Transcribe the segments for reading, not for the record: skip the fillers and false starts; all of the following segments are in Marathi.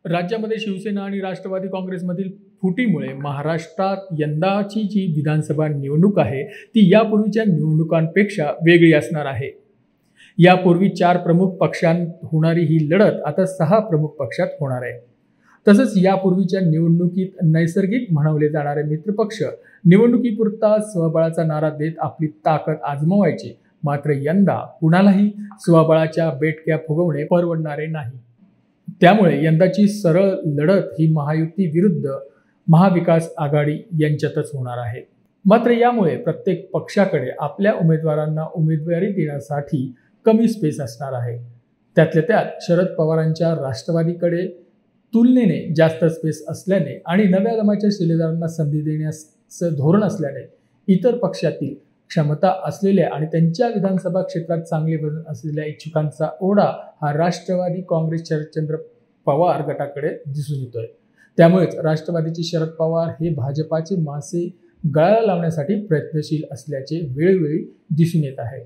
राज्यामध्ये शिवसेना आणि राष्ट्रवादी काँग्रेसमधील फुटीमुळे महाराष्ट्रात यंदाची जी विधानसभा निवडणूक आहे ती यापूर्वीच्या निवडणुकांपेक्षा वेगळी असणार आहे। यापूर्वी 4 प्रमुख पक्षांत होणारी ही लढत आता 6 प्रमुख पक्षात होणार आहे। तसंच यापूर्वीच्या निवडणुकीत नैसर्गिक म्हणवले जाणारे मित्रपक्ष निवडणुकीपुरता स्वबळाचा नारा देत आपली ताकद आजमावायची, मात्र यंदा कुणालाही स्वबळाच्या बेटक्या फुगवणे परवडणारे नाही। त्यामुळे यंदाची सरळ लढत ही महायुती विरुद्ध महाविकास आघाडी यांच्यातच होणार आहे। मात्र यामुळे प्रत्येक पक्षाकडे आपल्या उमेदवारांना उमेदवारी देण्यासाठी कमी स्पेस असणार आहे। त्यातल्या त्यात शरद पवारांच्या राष्ट्रवादीकडे तुलनेने जास्त स्पेस असल्याने आणि नव्या दमाच्या शिलेदारांना संधी देण्याचं धोरण असल्याने इतर पक्षातील क्षमता असलेल्या आणि त्यांच्या विधानसभा क्षेत्रात चांगले वजन असलेल्या इच्छुकांचा ओढा हा राष्ट्रवादी काँग्रेस शरदचंद्र पवार गटाकडे दिसून येतोय। त्यामुळेच राष्ट्रवादीचे शरद पवार हे भाजपाचे मासे गळाला लावण्यासाठी प्रयत्नशील असल्याचे वेळोवेळी दिसून येत आहे।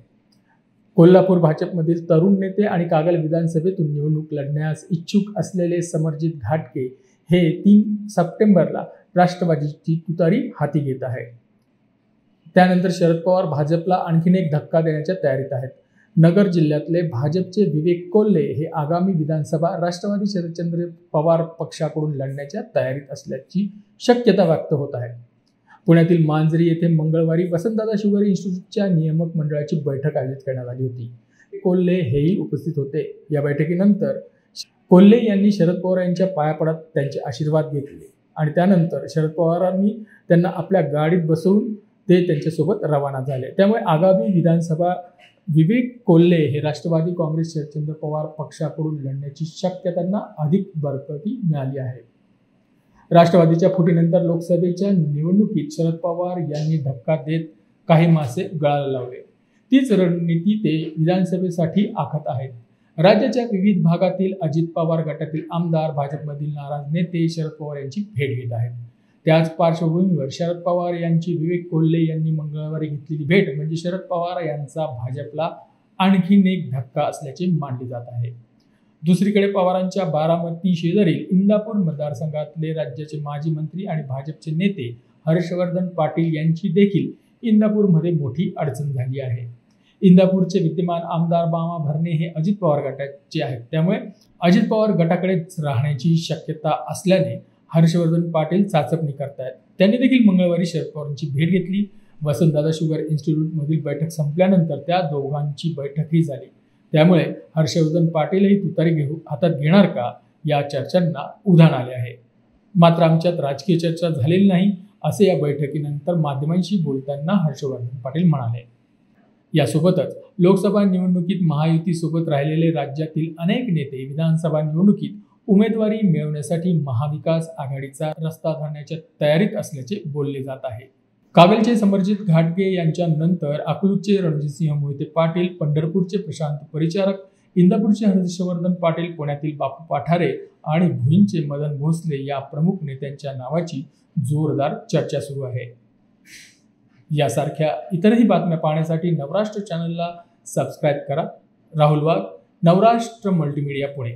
कोल्हापूर भाजपमधील तरुण नेते आणि कागल विधानसभेतून निवडणूक लढण्यास इच्छुक असलेले समरजित घाटगे हे 3 सप्टेंबरला राष्ट्रवादीची तुतारी हाती घेत आहे। त्यानंतर शरद पवार भाजपला आणखीन एक धक्का देण्याच्या तयारीत आहेत। नगर जिल्ह्यातले भाजपचे विवेक कोल्हे हे आगामी विधानसभा राष्ट्रवादी शरदचंद्र पवार पक्षाकडून लढण्याच्या तयारीत असल्याची शक्यता व्यक्त होत आहे। पुण्यातील मांजरी येथे मंगळवारी वसंतदादा शुगर इन्स्टिट्यूटच्या नियामक मंडळाची बैठक आयोजित करण्यात आली होती। कोल्हे हेही उपस्थित होते। या बैठकीनंतर कोल्हे यांनी शरद पवार यांच्या पाया पडत त्यांचे आशीर्वाद घेतले आणि त्यानंतर शरद पवारांनी त्यांना आपल्या गाडीत बसवून ते त्यांच्यासोबत रवाना झाले। त्यामुळे आगामी विधानसभा विवेक कोल्हे हे राष्ट्रवादी काँग्रेस शरदचंद्र पवार पक्षाकडून लढण्याची शक्यतांना अधिक बळकटी मिळाली आहे। राष्ट्रवादीच्या फुटीनंतर लोकसभेच्या निवडणुकीत शरद पवार यांनी धक्का देत काही मासे गळाला लावले। तीच रणनीती ते विधानसभेसाठी आखत आहेत। राज्याच्या विविध भागातील अजित पवार गटातील आमदार भाजपमधील नाराज नेते शरद पवार यांची भेट घेत आहेत। त्याच पार्श्वभूमीवर शरद पवार यांची विवेक कोल्हे यांनी मंगळवारी घेतलेली भेट म्हणजे शरद पवार यांचा भाजपला आणखीन एक धक्का असल्याचे मानले जात आहे। दुसरीकडे पवारांच्या बारामती शेजारील इंदापूर मतदारसंघातले राज्याचे माजी मंत्री आणि भाजपचे नेते हर्षवर्धन पाटील यांची देखील इंदापूरमध्ये मोठी अडचण झाली आहे। इंदापूरचे विद्यमान आमदार बामा भरणे हे अजित पवार गटाचे आहेत। त्यामुळे अजित पवार गटाकडेच राहण्याची शक्यता असल्याने हर्षवर्धन पाटील चाचपणी करतायत। त्यांनी देखील मंगळवारी शरद पवारांची भेट घेतली। वसंतदादा शुगर इन्स्टिट्यूटमधील बैठक संपल्यानंतर त्या दोघांची बैठकही झाली। त्यामुळे हर्षवर्धन पाटीलही तुतारी हातात घेणार का या चर्चांना उधाण आले आहे। मात्र आमच्यात राजकीय चर्चा झालेली नाही असे या बैठकीनंतर माध्यमांशी बोलताना हर्षवर्धन पाटील म्हणाले। यासोबतच लोकसभा निवडणुकीत महायुतीसोबत राहिलेले राज्यातील अनेक नेते विधानसभा निवडणुकीत उमेदवारी मिळवण्यासाठी महाविकास आघाडीचा रस्ता धरण्याच्या तयारीत असल्याचे बोलले जात आहे। कागलचे समरजित घाटगे यांच्या नंतर अकलूजचे रणजितसिंह मोहिते पाटील, पंढरपूरचे प्रशांत परिचारक, इंदापूरचे हर्षवर्धन पाटील, पुण्यातील बापू पठारे आणि भुईंचे मदन भोसले या प्रमुख नेत्यांच्या नावाची जोरदार चर्चा सुरू आहे। यासारख्या इतरही बातम्या पाहण्यासाठी नवराष्ट्र चॅनलला सबस्क्राईब करा। राहुल वाघ, नवराष्ट्र मल्टीमीडिया, पुणे।